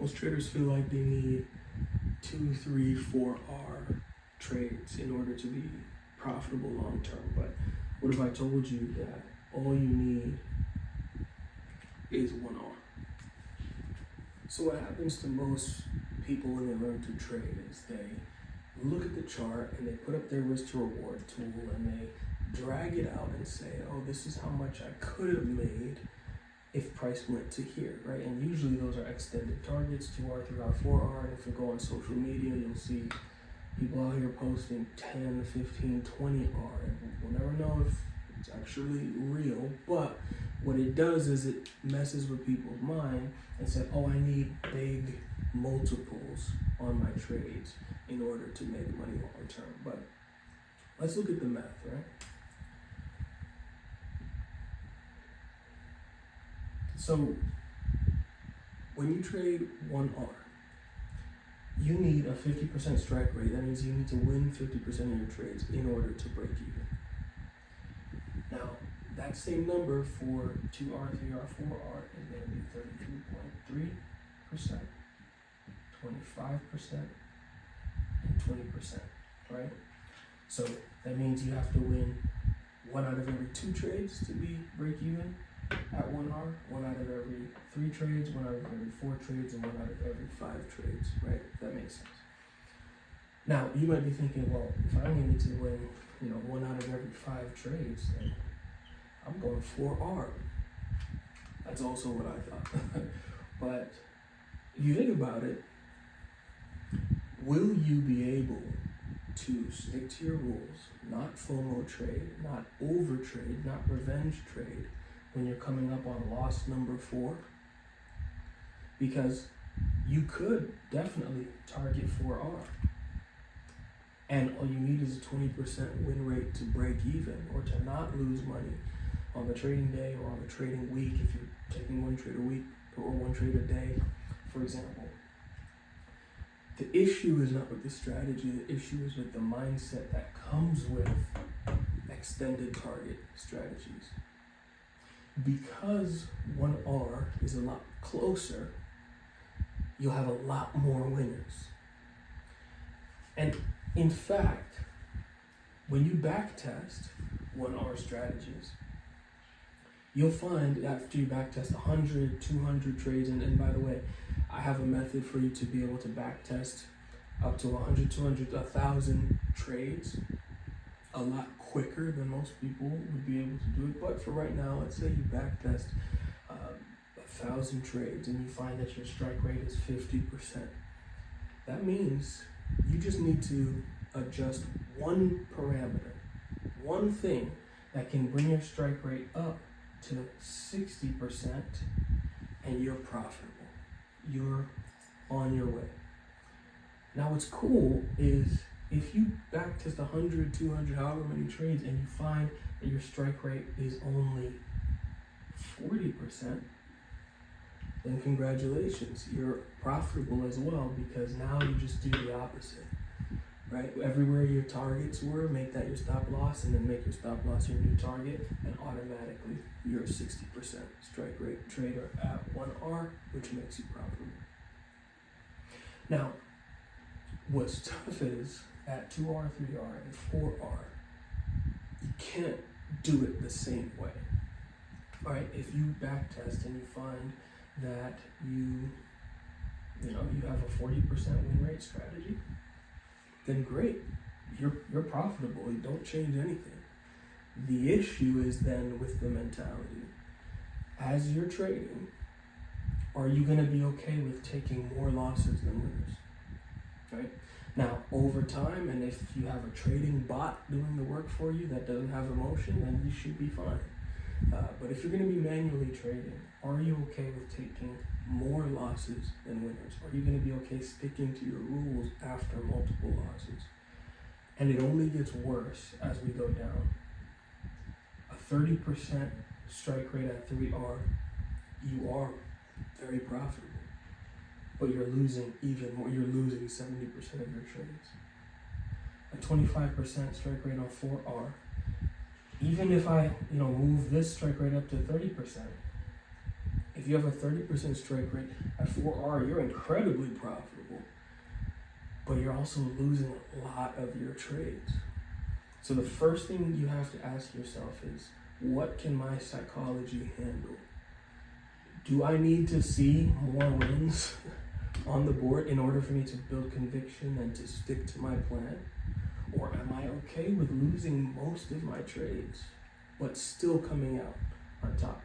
Most traders feel like they need 2, 3, 4R trades in order to be profitable long term. But what if I told you that all you need is 1R? So what happens to most people when they learn to trade is they look at the chart and they put up their risk to reward tool and they drag it out and say, oh, this is how much I could have made if price went to here, right? And usually those are extended targets, 2R, 3R, 4R. And if you go on social media, you'll see people out here posting 10, 15, 20R. And we'll never know if it's actually real, but what it does is it messes with people's mind and say, oh, I need big multiples on my trades in order to make money long term. But let's look at the math, right? So when you trade 1R, you need a 50% strike rate. That means you need to win 50% of your trades in order to break even. Now, that same number for 2R, 3R, 4R is going to be 33.3%, 25%, and 20%, right? So that means you have to win 1 out of every 2 trades to be break even at 1R, 1 out of every 3 trades, 1 out of every 4 trades, and 1 out of every 5 trades, right? That makes sense. Now, you might be thinking, well, if I only need to win, 1 out of every 5 trades, then I'm going 4R. That's also what I thought. But if you think about it, will you be able to stick to your rules, not FOMO trade, not overtrade, not revenge trade, when you're coming up on loss number 4? Because you could definitely target 4R. And all you need is a 20% win rate to break even or to not lose money on the trading day or on the trading week if you're taking 1 trade a week or 1 trade a day, for example. The issue is not with the strategy, the issue is with the mindset that comes with extended target strategies. Because 1R is a lot closer, you'll have a lot more winners. And in fact, when you backtest 1R strategies, you'll find after you backtest 100, 200 trades, and by the way, I have a method for you to be able to backtest up to 100, 200, 1,000 trades a lot quicker than most people would be able to do it. But for right now, let's say you backtest 1,000 trades and you find that your strike rate is 50%. That means you just need to adjust one parameter, one thing that can bring your strike rate up to 60%, and you're profitable. You're on your way. Now what's cool is if you backtest 100, 200, however many trades, and you find that your strike rate is only 40%, then congratulations, you're profitable as well, because now you just do the opposite, right? Everywhere your targets were, make that your stop loss, and then make your stop loss your new target, and automatically you're a 60% strike rate trader at 1R, which makes you profitable. Now, what's tough is at 2R, 3R, and 4R, you can't do it the same way. All right, if you backtest and you find that you have a 40% win rate strategy, then great, you're profitable. You don't change anything. The issue is then with the mentality. As you're trading, are you going to be okay with taking more losses than winners? Right? Now, over time, and if you have a trading bot doing the work for you that doesn't have emotion, then you should be fine. But if you're going to be manually trading, are you okay with taking more losses than winners? Are you going to be okay sticking to your rules after multiple losses? And it only gets worse as we go down. A 30% strike rate at 3R, you are very profitable. But you're losing even more. You're losing 70% of your trades. A 25% strike rate on 4R, even if I move this strike rate up to 30%, if If you have a 30% strike rate at 4R, you're incredibly profitable, but you're also losing a lot of your trades. So the first thing you have to ask yourself is, what can my psychology handle? Do I need to see more wins on the board in order for me to build conviction and to stick to my plan? Or am I okay with losing most of my trades, but still coming out on top?